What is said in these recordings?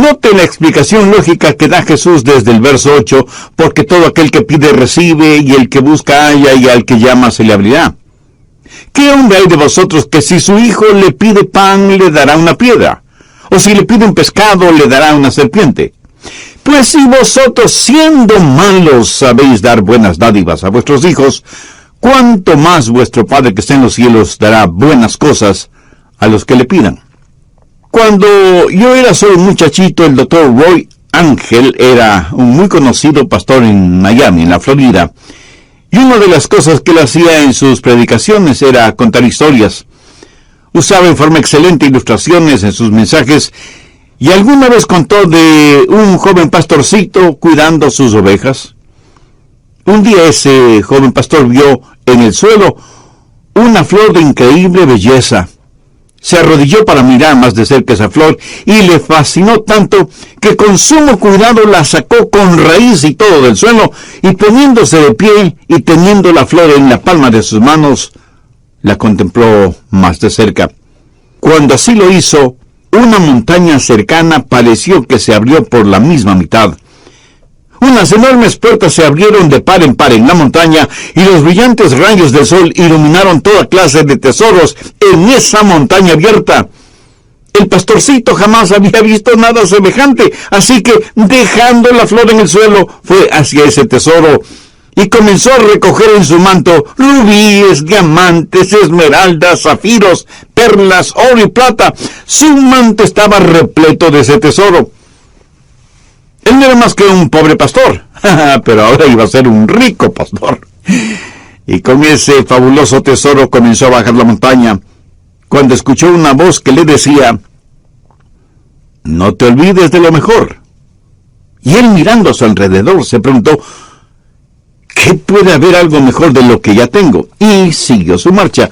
Note la explicación lógica que da Jesús desde el verso 8, porque todo aquel que pide recibe, y el que busca halla, y al que llama se le abrirá. ¿Qué hombre hay de vosotros que si su hijo le pide pan, le dará una piedra? ¿O si le pide un pescado, le dará una serpiente? Pues si vosotros, siendo malos, sabéis dar buenas dádivas a vuestros hijos, ¿cuánto más vuestro Padre que está en los cielos dará buenas cosas a los que le pidan? Cuando yo era solo un muchachito, el doctor Roy Ángel era un muy conocido pastor en Miami, en la Florida. Y una de las cosas que él hacía en sus predicaciones era contar historias. Usaba en forma excelente ilustraciones en sus mensajes, y alguna vez contó de un joven pastorcito cuidando sus ovejas. Un día ese joven pastor vio en el suelo una flor de increíble belleza. Se arrodilló para mirar más de cerca esa flor y le fascinó tanto que con sumo cuidado la sacó con raíz y todo del suelo, y poniéndose de pie y teniendo la flor en la palma de sus manos, la contempló más de cerca. Cuando así lo hizo, una montaña cercana pareció que se abrió por la misma mitad. Unas enormes puertas se abrieron de par en par en la montaña, y los brillantes rayos del sol iluminaron toda clase de tesoros en esa montaña abierta. El pastorcito jamás había visto nada semejante, así que, dejando la flor en el suelo, fue hacia ese tesoro y comenzó a recoger en su manto rubíes, diamantes, esmeraldas, zafiros, perlas, oro y plata. Su manto estaba repleto de ese tesoro. Él no era más que un pobre pastor, pero ahora iba a ser un rico pastor. Y con ese fabuloso tesoro comenzó a bajar la montaña, cuando escuchó una voz que le decía: «No te olvides de lo mejor». Y él, mirando a su alrededor, se preguntó: ¿qué puede haber algo mejor de lo que ya tengo? Y siguió su marcha,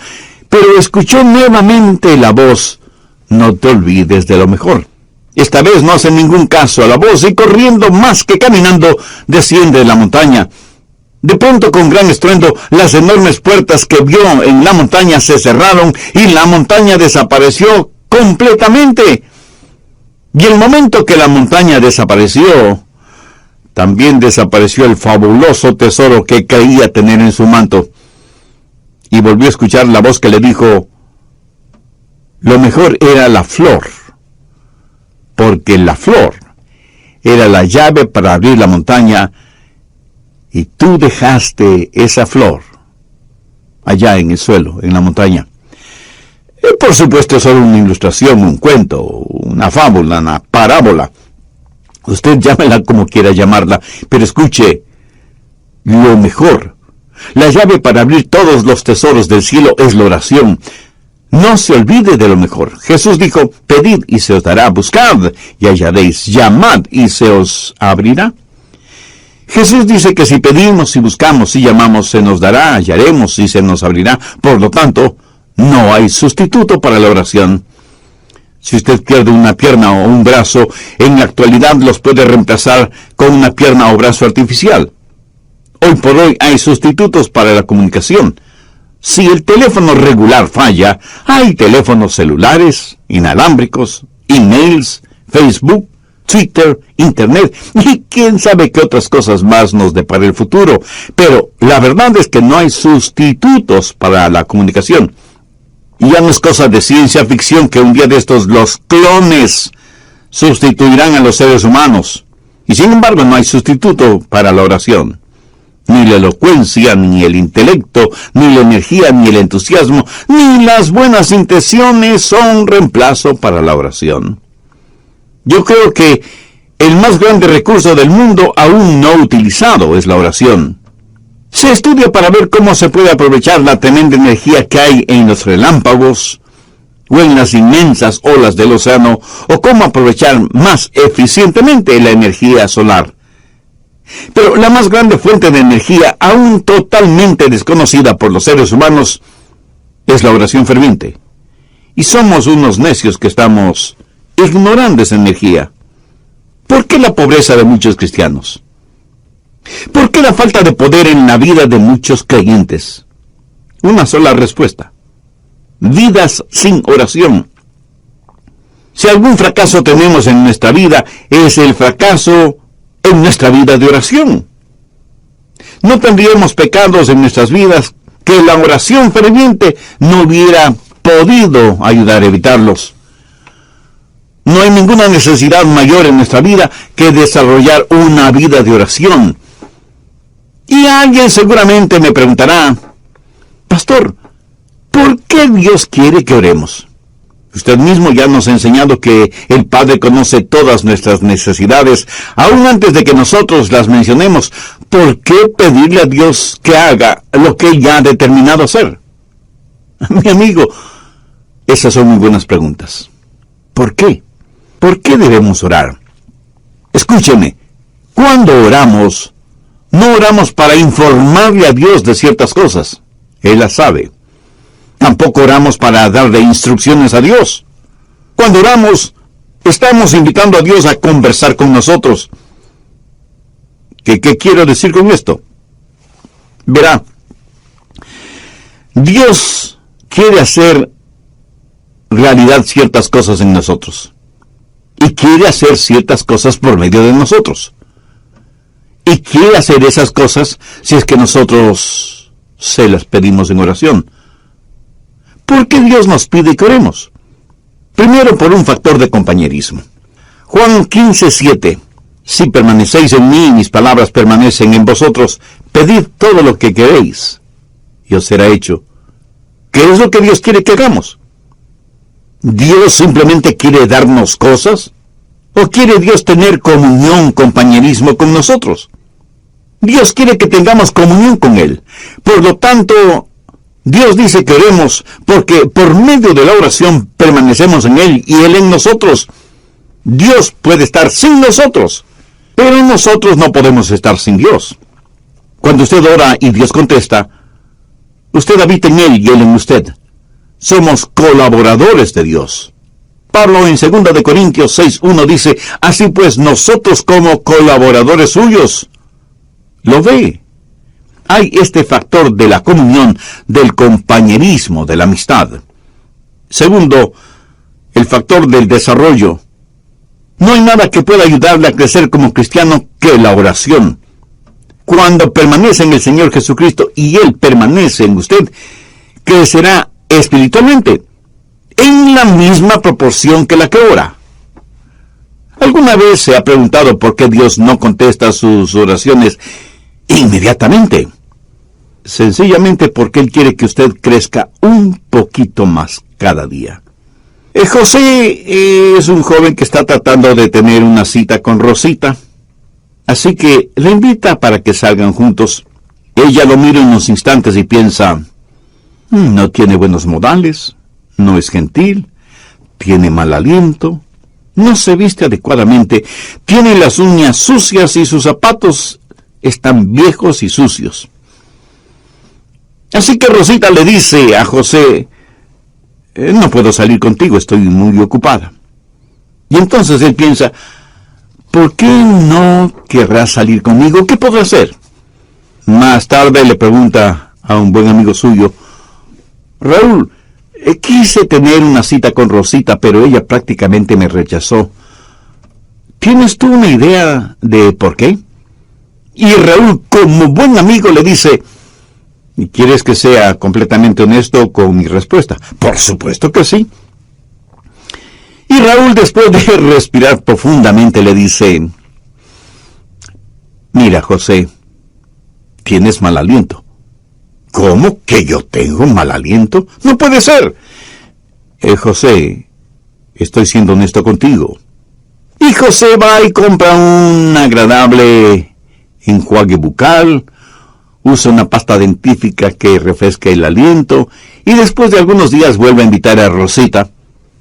pero escuchó nuevamente la voz: «No te olvides de lo mejor». Esta vez no hace ningún caso a la voz, y corriendo más que caminando, desciende de la montaña. De pronto, con gran estruendo, las enormes puertas que vio en la montaña se cerraron, y la montaña desapareció completamente. Y el momento que la montaña desapareció, también desapareció el fabuloso tesoro que creía tener en su manto. Y volvió a escuchar la voz que le dijo: lo mejor era la flor, porque la flor era la llave para abrir la montaña, y tú dejaste esa flor allá en el suelo, en la montaña. Por supuesto, es solo una ilustración, un cuento, una fábula, una parábola. Usted llámela como quiera llamarla, pero escuche, lo mejor, la llave para abrir todos los tesoros del cielo es la oración. No se olvide de lo mejor. Jesús dijo: pedid y se os dará, buscad y hallaréis, llamad y se os abrirá. Jesús dice que si pedimos y buscamos y llamamos, se nos dará, hallaremos y se nos abrirá. Por lo tanto, no hay sustituto para la oración. Si usted pierde una pierna o un brazo, en la actualidad los puede reemplazar con una pierna o brazo artificial. Hoy por hoy hay sustitutos para la comunicación. Si el teléfono regular falla, hay teléfonos celulares, inalámbricos, emails, Facebook, Twitter, Internet, y quién sabe qué otras cosas más nos depara el futuro. Pero la verdad es que no hay sustitutos para la comunicación. Y ya no es cosa de ciencia ficción que un día de estos los clones sustituirán a los seres humanos. Y sin embargo no hay sustituto para la oración. Ni la elocuencia, ni el intelecto, ni la energía, ni el entusiasmo, ni las buenas intenciones son reemplazo para la oración. Yo creo que el más grande recurso del mundo aún no utilizado es la oración. Se estudia para ver cómo se puede aprovechar la tremenda energía que hay en los relámpagos o en las inmensas olas del océano, o cómo aprovechar más eficientemente la energía solar. Pero la más grande fuente de energía, aún totalmente desconocida por los seres humanos, es la oración ferviente. Y somos unos necios que estamos ignorando esa energía. ¿Por qué la pobreza de muchos cristianos? ¿Por qué la falta de poder en la vida de muchos creyentes? Una sola respuesta: vidas sin oración. Si algún fracaso tenemos en nuestra vida, es el fracaso en nuestra vida de oración. No tendríamos pecados en nuestras vidas que la oración ferviente no hubiera podido ayudar a evitarlos. No hay ninguna necesidad mayor en nuestra vida que desarrollar una vida de oración. Y alguien seguramente me preguntará, pastor, ¿por qué Dios quiere que oremos? Usted mismo ya nos ha enseñado que el Padre conoce todas nuestras necesidades, aún antes de que nosotros las mencionemos. ¿Por qué pedirle a Dios que haga lo que Él ya ha determinado hacer? Mi amigo, esas son muy buenas preguntas. ¿Por qué? ¿Por qué debemos orar? Escúcheme, cuando oramos, no oramos para informarle a Dios de ciertas cosas. Él las sabe. Tampoco oramos para darle instrucciones a Dios. Cuando oramos, estamos invitando a Dios a conversar con nosotros. ¿Qué quiero decir con esto? Verá, Dios quiere hacer realidad ciertas cosas en nosotros. Y quiere hacer ciertas cosas por medio de nosotros. Y quiere hacer esas cosas si es que nosotros se las pedimos en oración. ¿Por qué Dios nos pide que oremos? Primero, por un factor de compañerismo. Juan 15:7. Si permanecéis en mí y mis palabras permanecen en vosotros, pedid todo lo que queréis, y os será hecho. ¿Qué es lo que Dios quiere que hagamos? ¿Dios simplemente quiere darnos cosas? ¿O quiere Dios tener comunión, compañerismo con nosotros? Dios quiere que tengamos comunión con Él. Por lo tanto, Dios dice que oremos porque por medio de la oración permanecemos en Él y Él en nosotros. Dios puede estar sin nosotros, pero nosotros no podemos estar sin Dios. Cuando usted ora y Dios contesta, usted habita en Él y Él en usted. Somos colaboradores de Dios. Pablo en 2 de Corintios 6:1 dice, así pues nosotros como colaboradores suyos. ¿Lo ve? Hay este factor de la comunión, del compañerismo, de la amistad. Segundo, el factor del desarrollo. No hay nada que pueda ayudarle a crecer como cristiano que la oración. Cuando permanece en el Señor Jesucristo y Él permanece en usted, crecerá espiritualmente en la misma proporción que la que ora. ¿Alguna vez se ha preguntado por qué Dios no contesta sus oraciones inmediatamente? Sencillamente porque Él quiere que usted crezca un poquito más cada día. José es un joven que está tratando de tener una cita con Rosita, así que le invita para que salgan juntos. Ella lo mira unos instantes y piensa, no tiene buenos modales, no es gentil, tiene mal aliento, no se viste adecuadamente, tiene las uñas sucias y sus zapatos están viejos y sucios. Así que Rosita le dice a José, no puedo salir contigo, estoy muy ocupada. Y entonces él piensa, ¿por qué no querrás salir conmigo? ¿Qué podrá hacer? Más tarde le pregunta a un buen amigo suyo, Raúl, quise tener una cita con Rosita, pero ella prácticamente me rechazó. ¿Tienes tú una idea de por qué? Y Raúl, como buen amigo, le dice, ¿quieres que sea completamente honesto con mi respuesta? Por supuesto que sí. Y Raúl, después de respirar profundamente, le dice, mira, José, tienes mal aliento. ¿Cómo que yo tengo mal aliento? No puede ser. José, estoy siendo honesto contigo. Y José va y compra un agradable enjuague bucal, usa una pasta dentífrica que refresca el aliento, y después de algunos días vuelve a invitar a Rosita,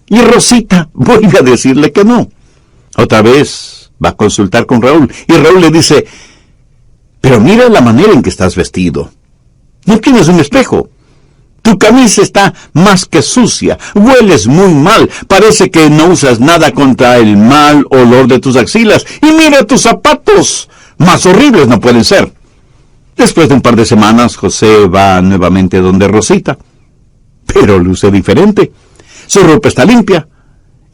y Rosita vuelve a decirle que no. Otra vez va a consultar con Raúl, y Raúl le dice, pero mira la manera en que estás vestido. No tienes un espejo. Tu camisa está más que sucia, hueles muy mal, parece que no usas nada contra el mal olor de tus axilas, y mira tus zapatos, más horribles no pueden ser. Después de un par de semanas, José va nuevamente donde Rosita, pero luce diferente. Su ropa está limpia,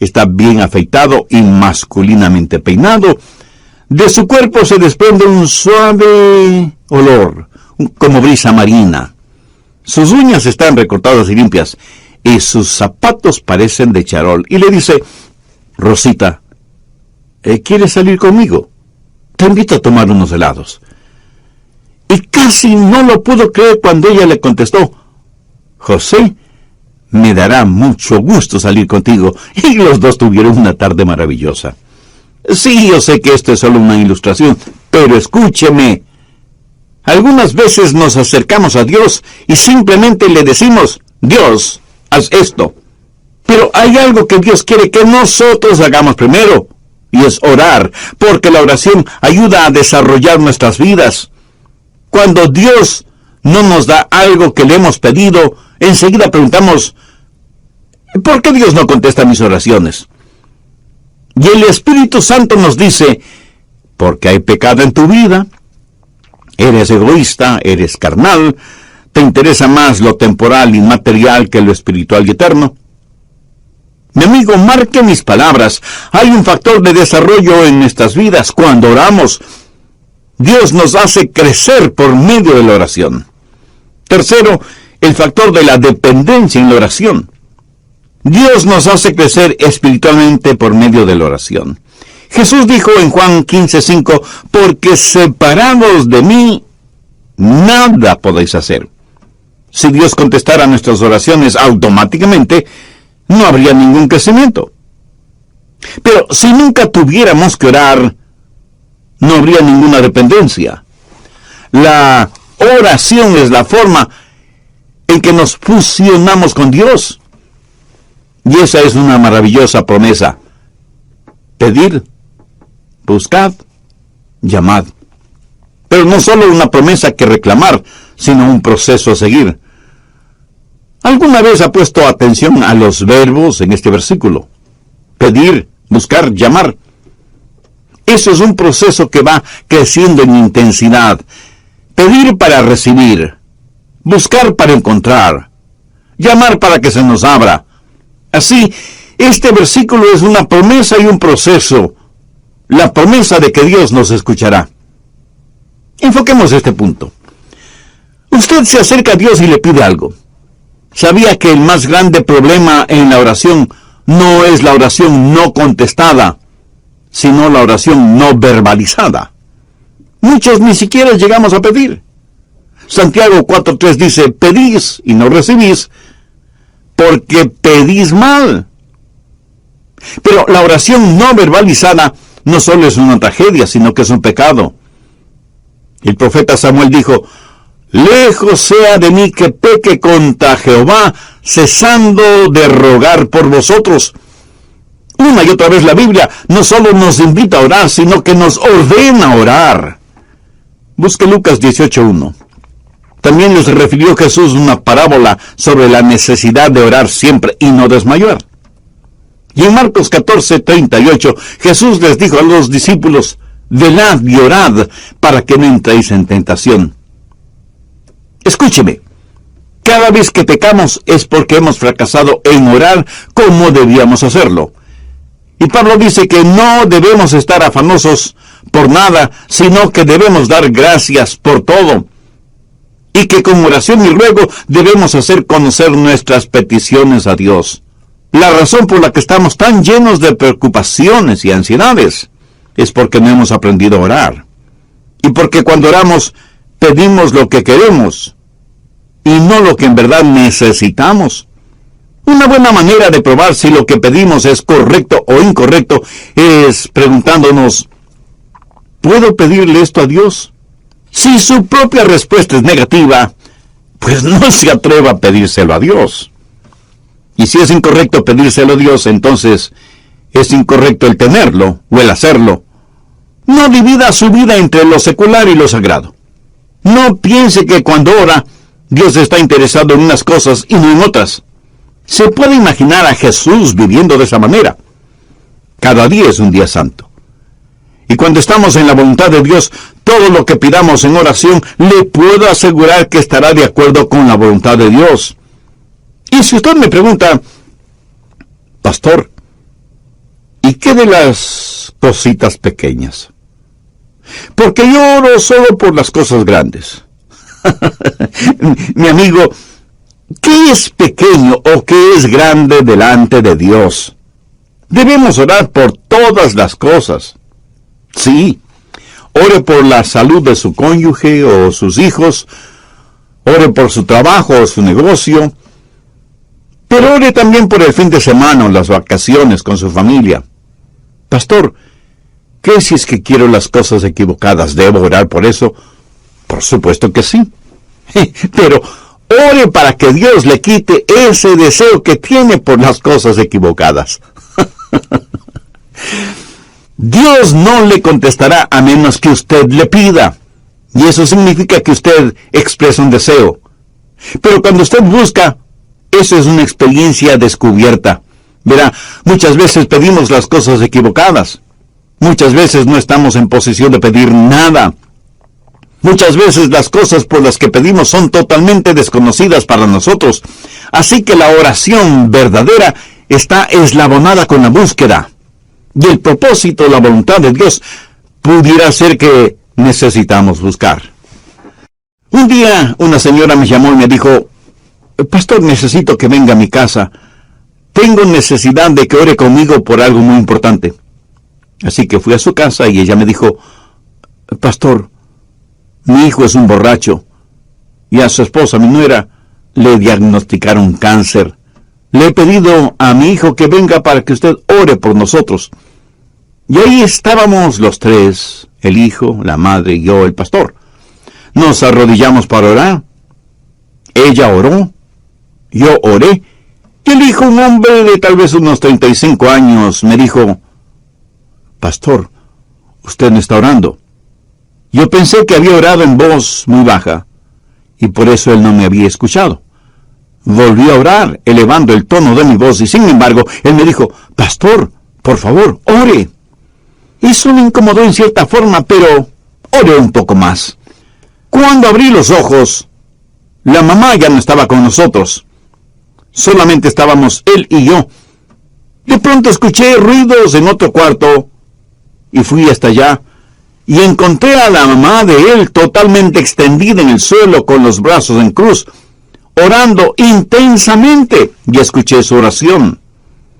está bien afeitado y masculinamente peinado. De su cuerpo se desprende un suave olor, como brisa marina. Sus uñas están recortadas y limpias, y sus zapatos parecen de charol. Y le dice: Rosita, ¿quieres salir conmigo? Te invito a tomar unos helados. Y casi no lo pudo creer cuando ella le contestó: José, me dará mucho gusto salir contigo. Y los dos tuvieron una tarde maravillosa. Sí, yo sé que esto es solo una ilustración, pero escúcheme. Algunas veces nos acercamos a Dios y simplemente le decimos: Dios, haz esto. Pero hay algo que Dios quiere que nosotros hagamos primero, y es orar, porque la oración ayuda a desarrollar nuestras vidas. Cuando Dios no nos da algo que le hemos pedido, enseguida preguntamos: ¿por qué Dios no contesta mis oraciones? Y el Espíritu Santo nos dice: porque hay pecado en tu vida, eres egoísta, eres carnal, te interesa más lo temporal y material que lo espiritual y eterno. Mi amigo, marque mis palabras. Hay un factor de desarrollo en nuestras vidas cuando oramos. Dios nos hace crecer por medio de la oración. Tercero, el factor de la dependencia en la oración. Dios nos hace crecer espiritualmente por medio de la oración. Jesús dijo en Juan 15:5, porque separados de mí, nada podéis hacer. Si Dios contestara nuestras oraciones automáticamente, no habría ningún crecimiento. Pero si nunca tuviéramos que orar, no habría ninguna dependencia. La oración es la forma en que nos fusionamos con Dios. Y esa es una maravillosa promesa. Pedid, buscad, llamad. Pero no solo una promesa que reclamar, sino un proceso a seguir. ¿Alguna vez ha puesto atención a los verbos en este versículo? Pedir, buscar, llamar. Eso es un proceso que va creciendo en intensidad. Pedir para recibir, buscar para encontrar, llamar para que se nos abra. Así, este versículo es una promesa y un proceso. La promesa de que Dios nos escuchará. Enfoquemos este punto. Usted se acerca a Dios y le pide algo. ¿Sabía que el más grande problema en la oración no es la oración no contestada, sino la oración no verbalizada? Muchos ni siquiera llegamos a pedir. Santiago 4:3 dice: pedís y no recibís, porque pedís mal. Pero la oración no verbalizada no solo es una tragedia, sino que es un pecado. El profeta Samuel dijo: lejos sea de mí que peque contra Jehová, cesando de rogar por vosotros. Una y otra vez la Biblia no solo nos invita a orar, sino que nos ordena orar. Busque Lucas 18:1. También les refirió Jesús una parábola sobre la necesidad de orar siempre y no desmayar. Y en Marcos 14:38, Jesús les dijo a los discípulos: velad y orad para que no entréis en tentación. Escúcheme, cada vez que pecamos es porque hemos fracasado en orar como debíamos hacerlo. Y Pablo dice que no debemos estar afanosos por nada, sino que debemos dar gracias por todo. Y que con oración y ruego debemos hacer conocer nuestras peticiones a Dios. La razón por la que estamos tan llenos de preocupaciones y ansiedades es porque no hemos aprendido a orar. Y porque cuando oramos, pedimos lo que queremos y no lo que en verdad necesitamos. Una buena manera de probar si lo que pedimos es correcto o incorrecto es preguntándonos: ¿puedo pedirle esto a Dios? Si su propia respuesta es negativa, pues no se atreva a pedírselo a Dios. Y si es incorrecto pedírselo a Dios, entonces es incorrecto el tenerlo o el hacerlo. No divida su vida entre lo secular y lo sagrado. No piense que cuando ora, Dios está interesado en unas cosas y no en otras. Se puede imaginar a Jesús viviendo de esa manera. Cada día es un día santo. Y cuando estamos en la voluntad de Dios, todo lo que pidamos en oración, le puedo asegurar que estará de acuerdo con la voluntad de Dios. Y si usted me pregunta: pastor, ¿Y qué de las cositas pequeñas? Porque yo oro solo por las cosas grandes. Mi amigo, ¿qué es pequeño o qué es grande delante de Dios? Debemos orar por todas las cosas. Sí, ore por la salud de su cónyuge o sus hijos, ore por su trabajo o su negocio, pero ore también por el fin de semana o las vacaciones con su familia. Pastor, ¿qué si es que quiero las cosas equivocadas? ¿Debo orar por eso? Por supuesto que sí. Pero ore para que Dios le quite ese deseo que tiene por las cosas equivocadas. Dios no le contestará a menos que usted le pida. Y eso significa que usted expresa un deseo. Pero cuando usted busca, eso es una experiencia descubierta. Verá, muchas veces pedimos las cosas equivocadas. Muchas veces no estamos en posición de pedir nada. Muchas veces las cosas por las que pedimos son totalmente desconocidas para nosotros. Así que la oración verdadera está eslabonada con la búsqueda. Y el propósito, la voluntad de Dios, pudiera ser que necesitamos buscar. Un día una señora me llamó y me dijo, Pastor, necesito que venga a mi casa. Tengo necesidad de que ore conmigo por algo muy importante. Así que fui a su casa y ella me dijo, Pastor, mi hijo es un borracho y a su esposa, mi nuera, le diagnosticaron cáncer. Le he pedido a mi hijo que venga para que usted ore por nosotros. Y ahí estábamos los tres, el hijo, la madre y yo, el pastor. Nos arrodillamos para orar. Ella oró, yo oré, y el hijo, un hombre de tal vez unos 35 años, me dijo, Pastor, usted no está orando. Yo pensé que había orado en voz muy baja, y por eso él no me había escuchado. Volví a orar, elevando el tono de mi voz, y sin embargo, él me dijo, Pastor, por favor, ore. Eso me incomodó en cierta forma, pero oré un poco más. Cuando abrí los ojos, la mamá ya no estaba con nosotros. Solamente estábamos él y yo. De pronto escuché ruidos en otro cuarto, y fui hasta allá, y encontré a la mamá de él totalmente extendida en el suelo con los brazos en cruz, orando intensamente, y escuché su oración.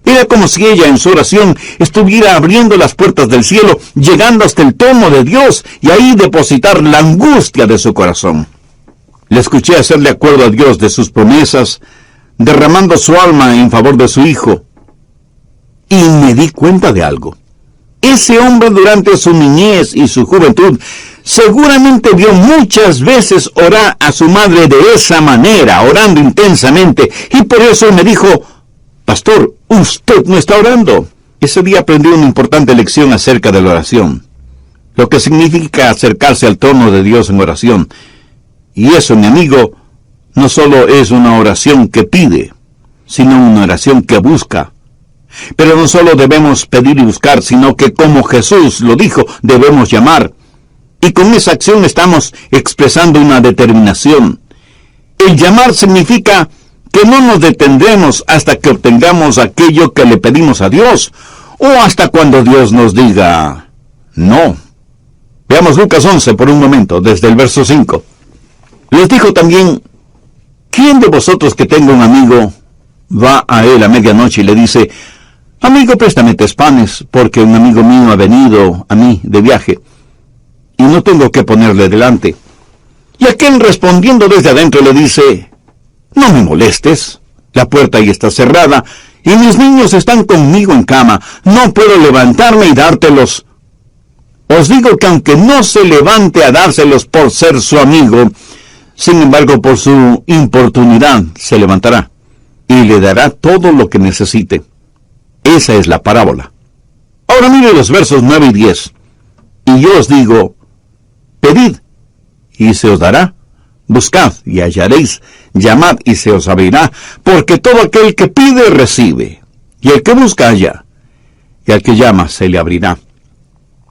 Era como si ella en su oración estuviera abriendo las puertas del cielo, llegando hasta el trono de Dios, y ahí depositar la angustia de su corazón. Le escuché hacerle acuerdo a Dios de sus promesas, derramando su alma en favor de su hijo. Y me di cuenta de algo. Ese hombre durante su niñez y su juventud seguramente vio muchas veces orar a su madre de esa manera, orando intensamente, y por eso me dijo, Pastor, usted no está orando. Ese día aprendí una importante lección acerca de la oración, lo que significa acercarse al trono de Dios en oración. Y eso, mi amigo, no solo es una oración que pide, sino una oración que busca. Pero no solo debemos pedir y buscar, sino que como Jesús lo dijo, debemos llamar. Y con esa acción estamos expresando una determinación. El llamar significa que no nos detendremos hasta que obtengamos aquello que le pedimos a Dios, o hasta cuando Dios nos diga no. Veamos Lucas 11 por un momento, desde el verso 5. Les dijo también, ¿quién de vosotros que tenga un amigo va a él a medianoche y le dice, Amigo, préstame 3 panes, porque un amigo mío ha venido a mí de viaje, y no tengo que ponerle delante? Y aquel respondiendo desde adentro le dice, No me molestes, la puerta ahí está cerrada, y mis niños están conmigo en cama, no puedo levantarme y dártelos. Os digo que aunque no se levante a dárselos por ser su amigo, sin embargo por su importunidad se levantará, y le dará todo lo que necesite. Esa es la parábola. Ahora mire los versos 9 y 10. Y yo os digo, pedid, y se os dará. Buscad, y hallaréis. Llamad, y se os abrirá. Porque todo aquel que pide, recibe. Y el que busca, halla. Y al que llama, se le abrirá.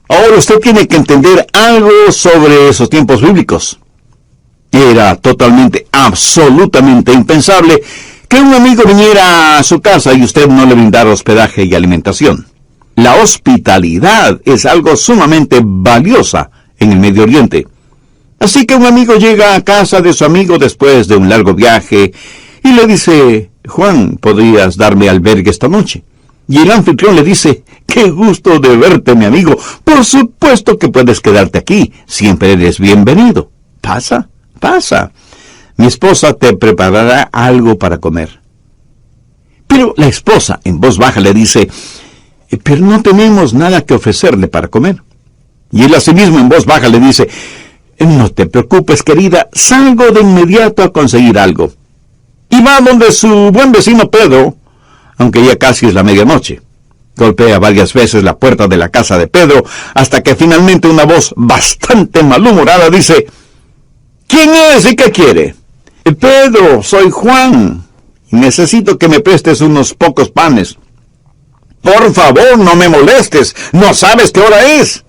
Ahora usted tiene que entender algo sobre esos tiempos bíblicos. Era totalmente, absolutamente impensable que un amigo viniera a su casa y usted no le brindara hospedaje y alimentación. La hospitalidad es algo sumamente valiosa en el Medio Oriente. Así que un amigo llega a casa de su amigo después de un largo viaje y le dice: Juan, ¿podrías darme albergue esta noche? Y el anfitrión le dice: qué gusto de verte, mi amigo. Por supuesto que puedes quedarte aquí. Siempre eres bienvenido. Pasa, pasa. Mi esposa te preparará algo para comer. Pero la esposa, en voz baja, le dice: pero no tenemos nada que ofrecerle para comer. Y él asimismo en voz baja le dice: no te preocupes, querida, salgo de inmediato a conseguir algo. Y va donde su buen vecino Pedro, aunque ya casi es la medianoche. Golpea varias veces la puerta de la casa de Pedro, hasta que finalmente una voz bastante malhumorada dice: ¿quién es y qué quiere? Pedro, soy Juan, y necesito que me prestes unos pocos panes. Por favor, no me molestes, ¿no sabes qué hora es?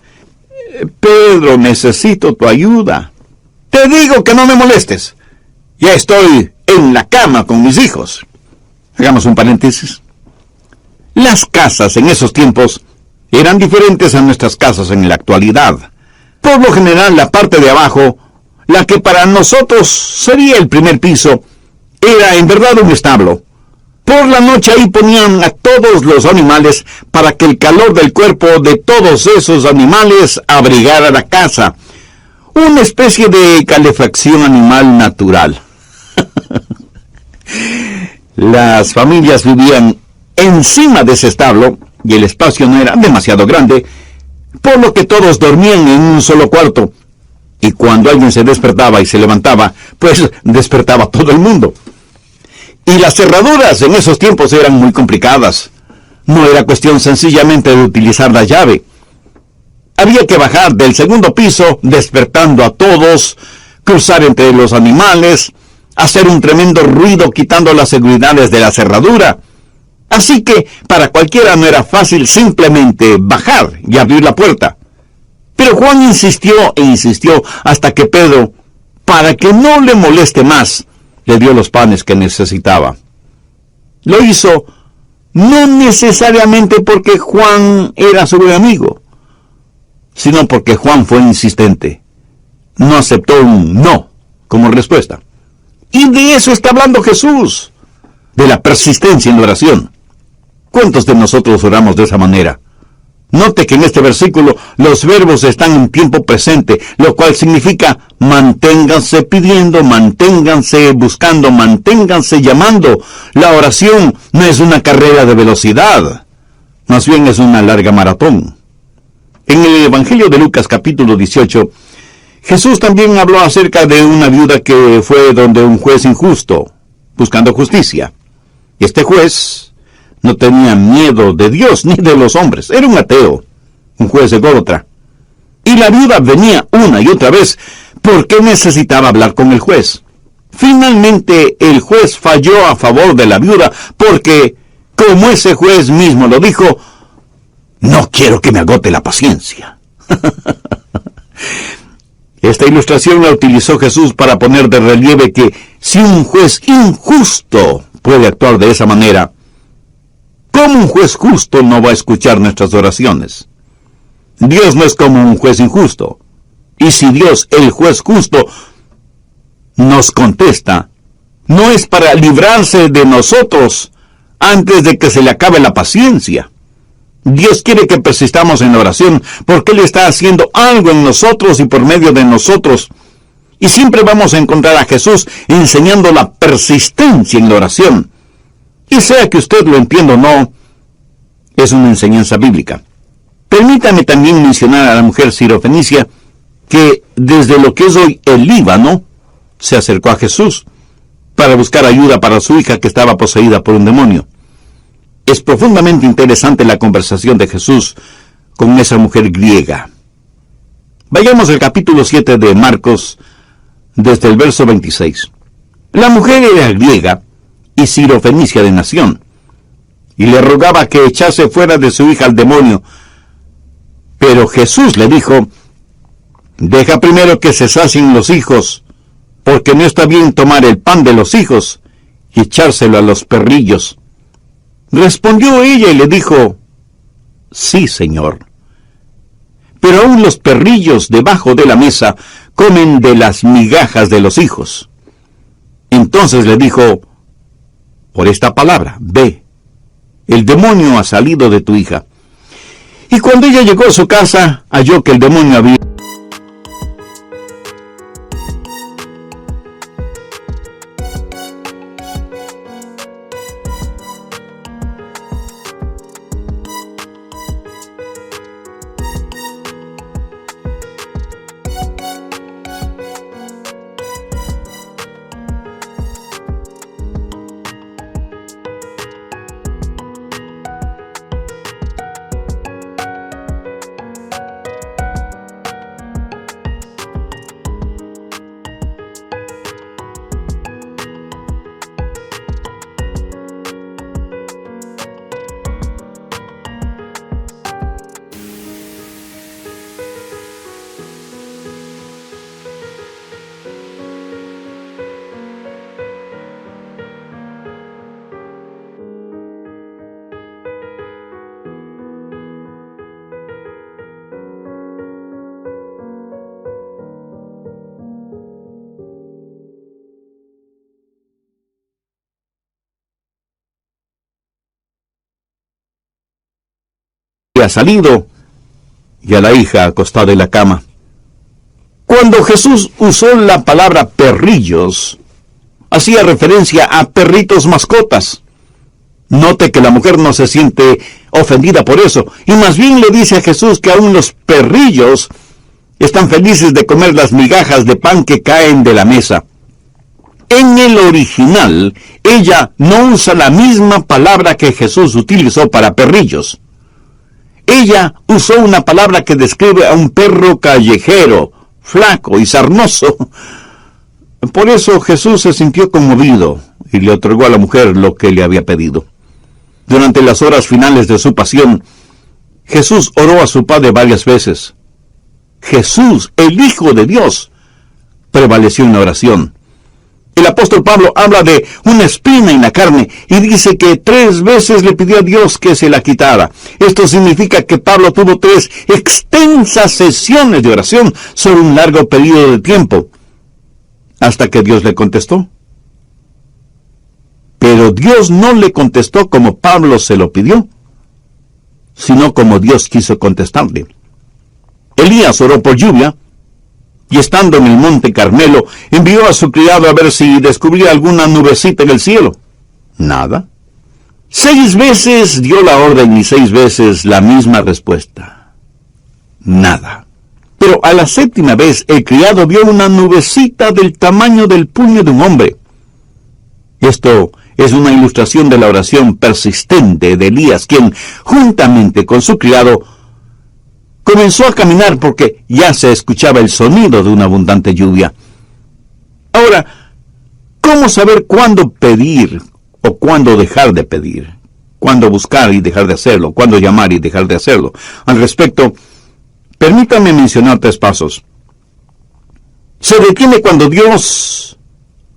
Pedro, necesito tu ayuda. Te digo que no me molestes. Ya estoy en la cama con mis hijos. Hagamos un paréntesis. Las casas en esos tiempos eran diferentes a nuestras casas en la actualidad. Por lo general, la parte de abajo, la que para nosotros sería el primer piso, era en verdad un establo. Por la noche ahí ponían a todos los animales para que el calor del cuerpo de todos esos animales abrigara la casa. Una especie de calefacción animal natural. Las familias vivían encima de ese establo y el espacio no era demasiado grande, por lo que todos dormían en un solo cuarto. Y cuando alguien se despertaba y se levantaba, pues despertaba todo el mundo. Y las cerraduras en esos tiempos eran muy complicadas. No era cuestión sencillamente de utilizar la llave. Había que bajar del segundo piso, despertando a todos, cruzar entre los animales, hacer un tremendo ruido quitando las seguridades de la cerradura. Así que para cualquiera no era fácil simplemente bajar y abrir la puerta. Pero Juan insistió e insistió hasta que Pedro, para que no le moleste más, le dio los panes que necesitaba. Lo hizo no necesariamente porque Juan era su buen amigo, sino porque Juan fue insistente. No aceptó un no como respuesta. Y de eso está hablando Jesús, de la persistencia en la oración. ¿Cuántos de nosotros oramos de esa manera? Note que en este versículo los verbos están en tiempo presente, lo cual significa manténganse pidiendo, manténganse buscando, manténganse llamando. La oración no es una carrera de velocidad, más bien es una larga maratón. En el Evangelio de Lucas capítulo 18, Jesús también habló acerca de una viuda que fue donde un juez injusto, buscando justicia. Este juez no tenía miedo de Dios ni de los hombres. Era un ateo, un juez ególatra. Y la viuda venía una y otra vez porque necesitaba hablar con el juez. Finalmente el juez falló a favor de la viuda porque, como ese juez mismo lo dijo, no quiero que me agote la paciencia. Esta ilustración la utilizó Jesús para poner de relieve que si un juez injusto puede actuar de esa manera, ¿cómo un juez justo no va a escuchar nuestras oraciones? Dios no es como un juez injusto. Y si Dios, el juez justo, nos contesta, no es para librarse de nosotros antes de que se le acabe la paciencia. Dios quiere que persistamos en la oración porque Él está haciendo algo en nosotros y por medio de nosotros. Y siempre vamos a encontrar a Jesús enseñando la persistencia en la oración. Y sea que usted lo entienda o no, es una enseñanza bíblica. Permítame también mencionar a la mujer sirofenicia que desde lo que es hoy el Líbano se acercó a Jesús para buscar ayuda para su hija que estaba poseída por un demonio. Es profundamente interesante la conversación de Jesús con esa mujer griega. Vayamos al capítulo 7 de Marcos, desde el verso 26. La mujer era griega y sirofenicia de nación, y le rogaba que echase fuera de su hija al demonio. Pero Jesús le dijo: deja primero que se sacien los hijos, porque no está bien tomar el pan de los hijos y echárselo a los perrillos. Respondió ella y le dijo: sí, Señor. Pero aún los perrillos debajo de la mesa comen de las migajas de los hijos. Entonces le dijo, por esta palabra, ve, el demonio ha salido de tu hija. Y cuando ella llegó a su casa, halló que el demonio había salido y a la hija acostada en la cama. Cuando Jesús usó la palabra perrillos, hacía referencia a perritos mascotas. Note que la mujer no se siente ofendida por eso, y más bien le dice a Jesús que aún los perrillos están felices de comer las migajas de pan que caen de la mesa. En el original, ella no usa la misma palabra que Jesús utilizó para perrillos. Ella usó una palabra que describe a un perro callejero, flaco y sarnoso. Por eso Jesús se sintió conmovido y le otorgó a la mujer lo que le había pedido. Durante las horas finales de su pasión, Jesús oró a su Padre varias veces. Jesús, el Hijo de Dios, prevaleció en la oración. El apóstol Pablo habla de una espina en la carne y dice que 3 veces le pidió a Dios que se la quitara. Esto significa que Pablo tuvo 3 extensas sesiones de oración sobre un largo periodo de tiempo, hasta que Dios le contestó. Pero Dios no le contestó como Pablo se lo pidió, sino como Dios quiso contestarle. Elías oró por lluvia, y estando en el monte Carmelo, envió a su criado a ver si descubría alguna nubecita en el cielo. Nada. 6 veces dio la orden y 6 veces la misma respuesta. Nada. Pero a la 7ª vez el criado vio una nubecita del tamaño del puño de un hombre. Esto es una ilustración de la oración persistente de Elías, quien, juntamente con su criado, comenzó a caminar porque ya se escuchaba el sonido de una abundante lluvia. Ahora, ¿cómo saber cuándo pedir o cuándo dejar de pedir? ¿Cuándo buscar y dejar de hacerlo? ¿Cuándo llamar y dejar de hacerlo? Al respecto, permítame mencionar 3 pasos. Se detiene cuando Dios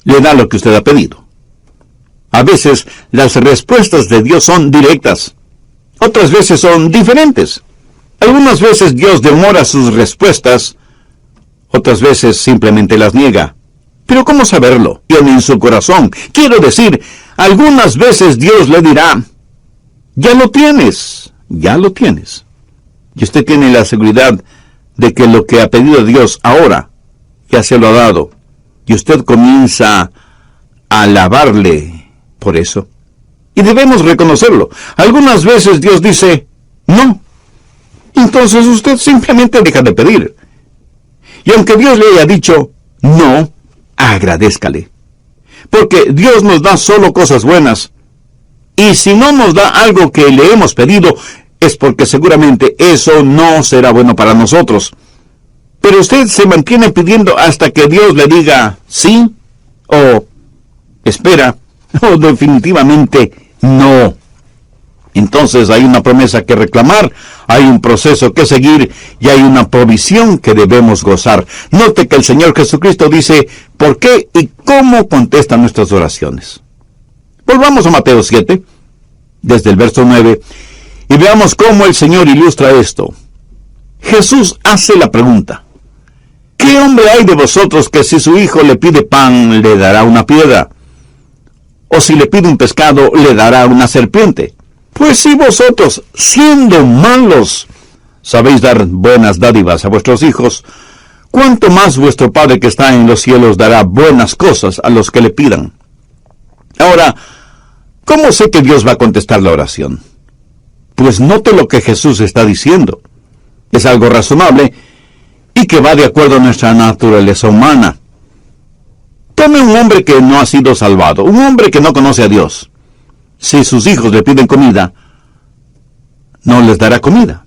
le da lo que usted ha pedido. A veces las respuestas de Dios son directas. Otras veces son diferentes. Algunas veces Dios demora sus respuestas, otras veces simplemente las niega. Pero ¿cómo saberlo? Tiene en su corazón. Quiero decir, algunas veces Dios le dirá, ya lo tienes. Y usted tiene la seguridad de que lo que ha pedido Dios ahora, ya se lo ha dado. Y usted comienza a alabarle por eso. Y debemos reconocerlo. Algunas veces Dios dice, no. Entonces usted simplemente deja de pedir. Y aunque Dios le haya dicho no, agradézcale. Porque Dios nos da solo cosas buenas. Y si no nos da algo que le hemos pedido, es porque seguramente eso no será bueno para nosotros. Pero usted se mantiene pidiendo hasta que Dios le diga sí, o espera, o definitivamente no. Entonces hay una promesa que reclamar, hay un proceso que seguir y hay una provisión que debemos gozar. Note que el Señor Jesucristo dice por qué y cómo contesta nuestras oraciones. Volvamos a Mateo 7, desde el verso 9. Y veamos cómo el Señor ilustra esto. Jesús hace la pregunta: ¿qué hombre hay de vosotros que si su hijo le pide pan, le dará una piedra? ¿O si le pide un pescado, le dará una serpiente? Pues si vosotros, siendo malos, sabéis dar buenas dádivas a vuestros hijos, ¿cuánto más vuestro Padre que está en los cielos dará buenas cosas a los que le pidan? Ahora, ¿cómo sé que Dios va a contestar la oración? Pues note lo que Jesús está diciendo. Es algo razonable y que va de acuerdo a nuestra naturaleza humana. Tome un hombre que no ha sido salvado, un hombre que no conoce a Dios. Si sus hijos le piden comida, no les dará comida.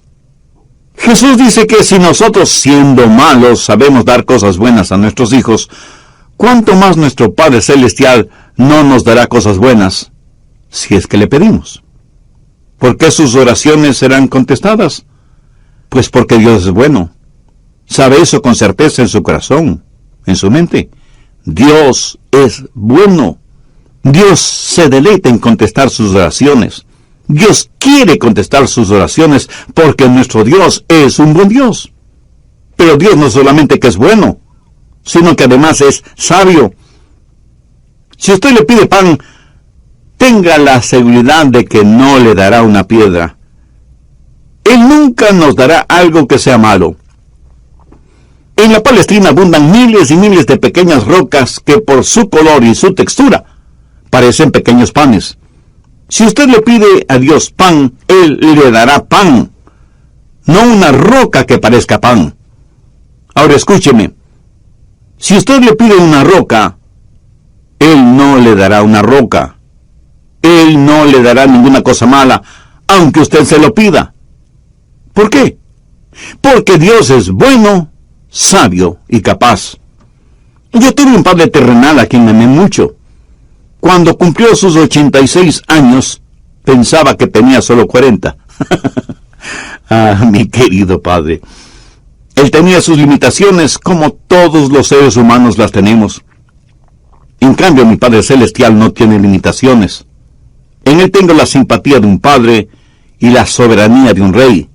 Jesús dice que si nosotros, siendo malos, sabemos dar cosas buenas a nuestros hijos, ¿cuánto más nuestro Padre Celestial no nos dará cosas buenas si es que le pedimos? ¿Por qué sus oraciones serán contestadas? Pues porque Dios es bueno. Sabe eso con certeza en su corazón, en su mente. Dios es bueno. Dios se deleita en contestar sus oraciones. Dios quiere contestar sus oraciones porque nuestro Dios es un buen Dios. Pero Dios no solamente que es bueno, sino que además es sabio. Si usted le pide pan, tenga la seguridad de que no le dará una piedra. Él nunca nos dará algo que sea malo. En la Palestina abundan miles y miles de pequeñas rocas que por su color y su textura parecen pequeños panes. Si usted le pide a Dios pan, Él le dará pan, no una roca que parezca pan. Ahora escúcheme, si usted le pide una roca, Él no le dará una roca. Él no le dará ninguna cosa mala, aunque usted se lo pida. ¿Por qué? Porque Dios es bueno, sabio y capaz. Yo tuve un padre terrenal a quien amé mucho. Cuando cumplió sus 86 años, pensaba que tenía solo 40. Ah, mi querido padre. Él tenía sus limitaciones como todos los seres humanos las tenemos. En cambio, mi Padre Celestial no tiene limitaciones. En Él tengo la simpatía de un padre y la soberanía de un rey.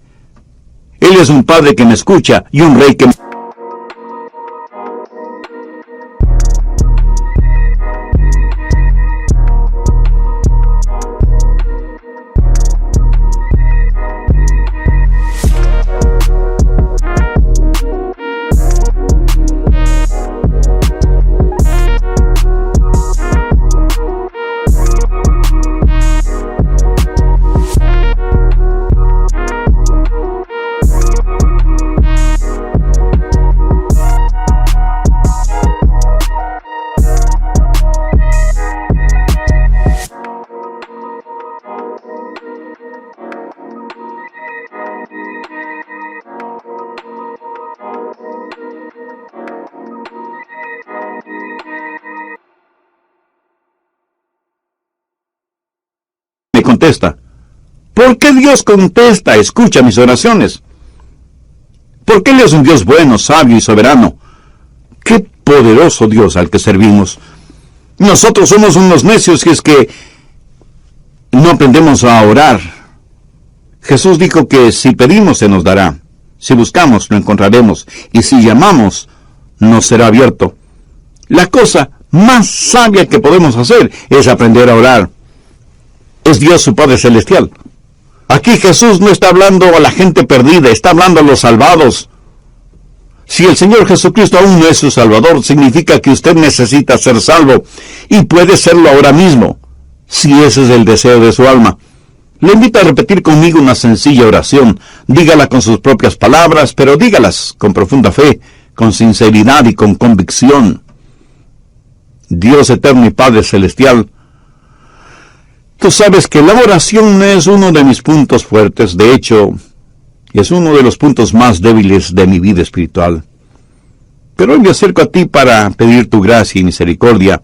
Él es un padre que me escucha y un rey que me... contesta. ¿Por qué Dios contesta, escucha mis oraciones? Porque Él es un Dios bueno, sabio y soberano. ¡Qué poderoso Dios al que servimos! Nosotros somos unos necios si es que no aprendemos a orar. Jesús dijo que si pedimos se nos dará, si buscamos lo encontraremos, y si llamamos nos será abierto. La cosa más sabia que podemos hacer es aprender a orar. Es Dios su Padre Celestial. Aquí Jesús no está hablando a la gente perdida, está hablando a los salvados. Si el Señor Jesucristo aún no es su Salvador, significa que usted necesita ser salvo, y puede serlo ahora mismo, si ese es el deseo de su alma. Le invito a repetir conmigo una sencilla oración. Dígala con sus propias palabras, pero dígalas con profunda fe, con sinceridad y con convicción. Dios eterno y Padre Celestial, tú sabes que la oración no es uno de mis puntos fuertes. De hecho, es uno de los puntos más débiles de mi vida espiritual. Pero hoy me acerco a ti para pedir tu gracia y misericordia,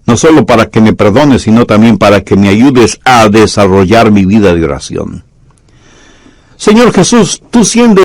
no solo para que me perdones, sino también para que me ayudes a desarrollar mi vida de oración. Señor Jesús, tú siendo